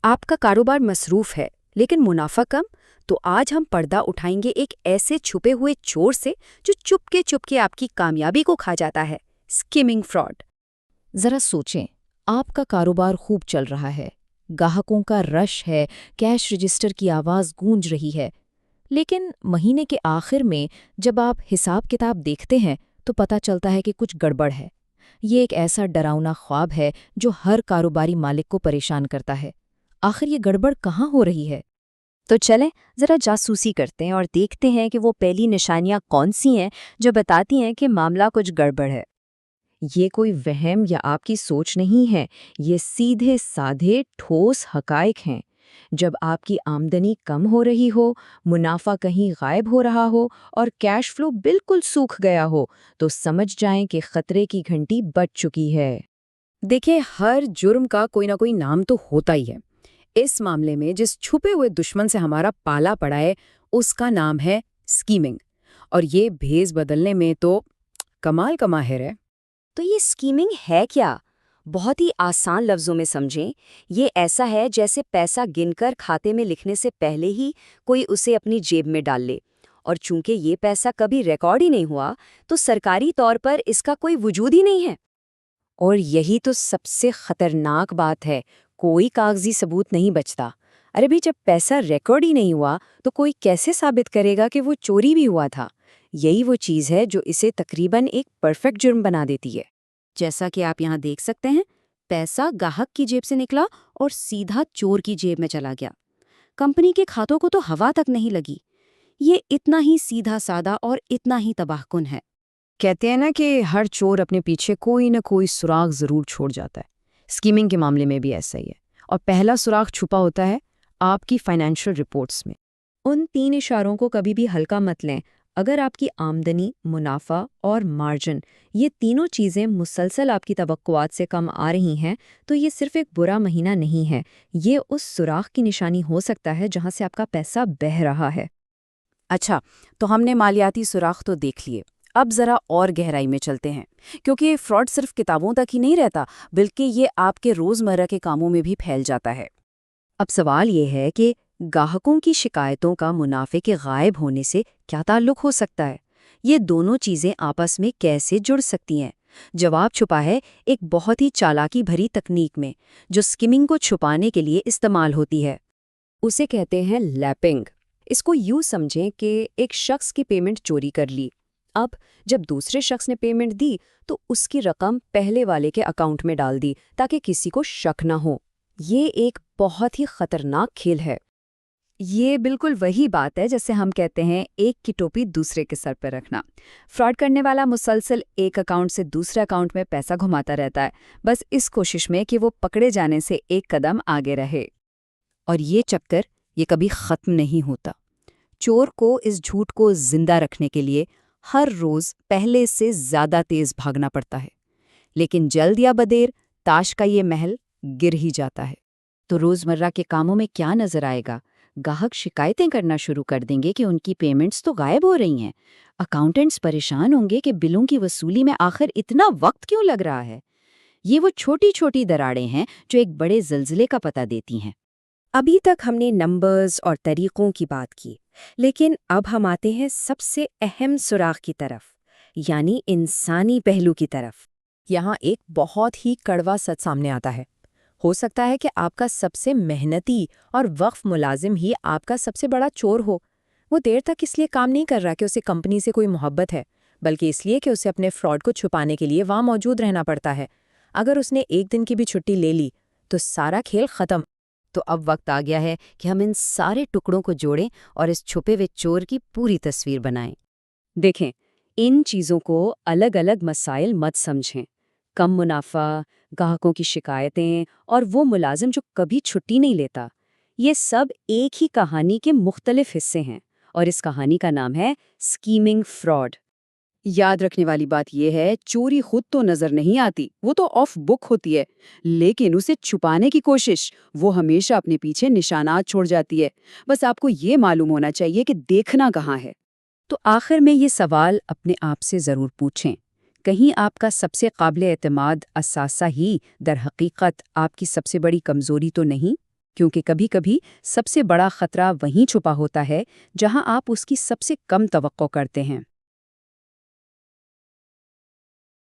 आपका कारोबार मसरूफ है लेकिन मुनाफा कम, तो आज हम पर्दा उठाएंगे एक ऐसे छुपे हुए चोर से जो चुपके चुपके आपकी कामयाबी को खा जाता है, स्किमिंग फ्रॉड। जरा सोचें, आपका कारोबार खूब चल रहा है, ग्राहकों का रश है, कैश रजिस्टर की आवाज़ गूंज रही है। लेकिन महीने के आखिर में जब आप हिसाब किताब देखते हैं तो पता चलता है कि कुछ गड़बड़ है। ये एक ऐसा डरावना ख्वाब है जो हर कारोबारी मालिक को परेशान करता है। आखिर ये गड़बड़ कहाँ हो रही है? तो चलें जरा जासूसी करते हैं और देखते हैं कि वो पहली निशानियां कौन सी हैं जो बताती हैं कि मामला कुछ गड़बड़ है। ये कोई वहम या आपकी सोच नहीं है, ये सीधे साधे ठोस हकाइक हैं। जब आपकी आमदनी कम हो रही हो, मुनाफा कहीं गायब हो रहा हो और कैश फ्लो बिल्कुल सूख गया हो, तो समझ जाएं कि खतरे की घंटी बज चुकी है। देखिए, हर जुर्म का कोई ना कोई नाम तो होता ही है। इस मामले में जिस छुपे हुए दुश्मन से हमारा पाला पड़ा है उसका नाम है स्कीमिंग। और ये भेस बदलने में तो कमाल का माहिर है। तो ये स्कीमिंग है क्या? बहुत ही आसान लफ्जों में समझें, ये ऐसा है जैसे पैसा गिनकर खाते में लिखने से पहले ही कोई उसे अपनी जेब में डाल ले। और चूंकि ये पैसा कभी रिकॉर्ड ही नहीं हुआ, तो सरकारी तौर पर इसका कोई वजूद ही नहीं है। और यही तो सबसे खतरनाक बात है, कोई कागजी सबूत नहीं बचता। अरे भाई, जब पैसा रिकॉर्ड ही नहीं हुआ तो कोई कैसे साबित करेगा कि वो चोरी भी हुआ था? यही वो चीज़ है जो इसे तकरीबन एक परफेक्ट जुर्म बना देती है। जैसा कि आप यहाँ देख सकते हैं, पैसा गाहक की जेब से निकला और सीधा चोर की जेब में चला गया। कंपनी के खातों को तो हवा तक नहीं लगी। ये इतना ही सीधा सादा और इतना ही तबाहकुन है। कहते हैं ना कि हर चोर अपने पीछे कोई न कोई सुराग जरूर छोड़ जाता है। स्कीमिंग के मामले में भी ऐसा ही है। और पहला सुराग छुपा होता है आपकी फाइनेंशियल रिपोर्ट्स में। उन 3 इशारों को कभी भी हल्का मत लें। अगर आपकी आमदनी, मुनाफा और मार्जिन, ये तीनों चीज़ें मुसलसल आपकी तवक्कुआत से कम आ रही हैं, तो ये सिर्फ एक बुरा महीना नहीं है, ये उस सुराग की निशानी हो सकता है जहाँ से आपका पैसा बह रहा है। अच्छा, तो हमने मालियाती सुराख तो देख लिए। अब जरा और गहराई में चलते हैं, क्योंकि ये फ्रॉड सिर्फ किताबों तक ही नहीं रहता, बल्कि ये आपके रोजमर्रा के कामों में भी फैल जाता है। अब सवाल ये है कि ग्राहकों की शिकायतों का मुनाफे के गायब होने से क्या ताल्लुक हो सकता है? ये दोनों चीज़ें आपस में कैसे जुड़ सकती हैं? जवाब छुपा है एक बहुत ही चालाकी भरी तकनीक में, जो स्किमिंग को छुपाने के लिए इस्तेमाल होती है। उसे कहते हैं लैपिंग। इसको यूँ समझें कि एक शख्स की पेमेंट चोरी कर ली। अब जब दूसरे शख्स ने पेमेंट दी तो उसकी रकम पहले वाले के अकाउंट में डाल दी ताकि किसी को शक न हो। ये एक बहुत ही खतरनाक खेल है। ये बिल्कुल वही बात है जैसे हम कहते हैं एक की टोपी दूसरे के सर पर रखना। फ्रॉड करने वाला मुसलसल एक अकाउंट से दूसरे अकाउंट में पैसा घुमाता रहता है, बस इस कोशिश में कि वो पकड़े जाने से एक कदम आगे रहे। और ये चक्कर ये कभी ख़त्म नहीं होता। चोर को इस झूठ को जिंदा रखने के लिए हर रोज़ पहले से ज़्यादा तेज़ भागना पड़ता है। लेकिन जल्द या बदेर ताश का ये महल गिर ही जाता है। तो रोज़मर्रा के कामों में क्या नज़र आएगा? ग्राहक शिकायतें करना शुरू कर देंगे कि उनकी पेमेंट्स तो गायब हो रही हैं। अकाउंटेंट्स परेशान होंगे कि बिलों की वसूली में आखिर इतना वक्त क्यों लग रहा है। ये वो छोटी छोटी दरारें हैं जो एक बड़े ज़ल्ज़ले का पता देती हैं। अभी तक हमने नंबर्स और तरीक़ों की बात की, लेकिन अब हम आते हैं सबसे अहम सुराग की तरफ, यानी इंसानी पहलू की तरफ। यहाँ एक बहुत ही कड़वा सच सामने आता है। हो सकता है कि आपका सबसे मेहनती और वक्फ मुलाजिम ही आपका सबसे बड़ा चोर हो। वो देर तक इसलिए काम नहीं कर रहा कि उसे कंपनी से कोई मोहब्बत है, बल्कि इसलिए कि उसे अपने फ्रॉड को छुपाने के लिए वहाँ मौजूद रहना पड़ता है। अगर उसने एक दिन की भी छुट्टी ले ली तो सारा खेल ख़त्म। तो अब वक्त आ गया है कि हम इन सारे टुकड़ों को जोड़ें और इस छुपे हुए चोर की पूरी तस्वीर बनाएं। देखें, इन चीज़ों को अलग अलग मसाइल मत समझें। कम मुनाफा, ग्राहकों की शिकायतें और वो मुलाजिम जो कभी छुट्टी नहीं लेता, ये सब एक ही कहानी के मुख्तलिफ हिस्से हैं, और इस कहानी का नाम है स्कीमिंग फ्रॉड। याद रखने वाली बात यह है, चोरी खुद तो नजर नहीं आती, वो तो ऑफ बुक होती है, लेकिन उसे छुपाने की कोशिश वो हमेशा अपने पीछे निशानात छोड़ जाती है। बस आपको ये मालूम होना चाहिए कि देखना कहाँ है। तो आखिर में ये सवाल अपने आप से ज़रूर पूछें, कहीं आपका सबसे काबिल एतमाद असासा ही दर हकीकत आपकी सबसे बड़ी कमज़ोरी तो नहीं? क्योंकि कभी-कभी सबसे बड़ा खतरा वहीं छुपा होता है जहां आप उसकी सबसे कम तवक्को करते हैं।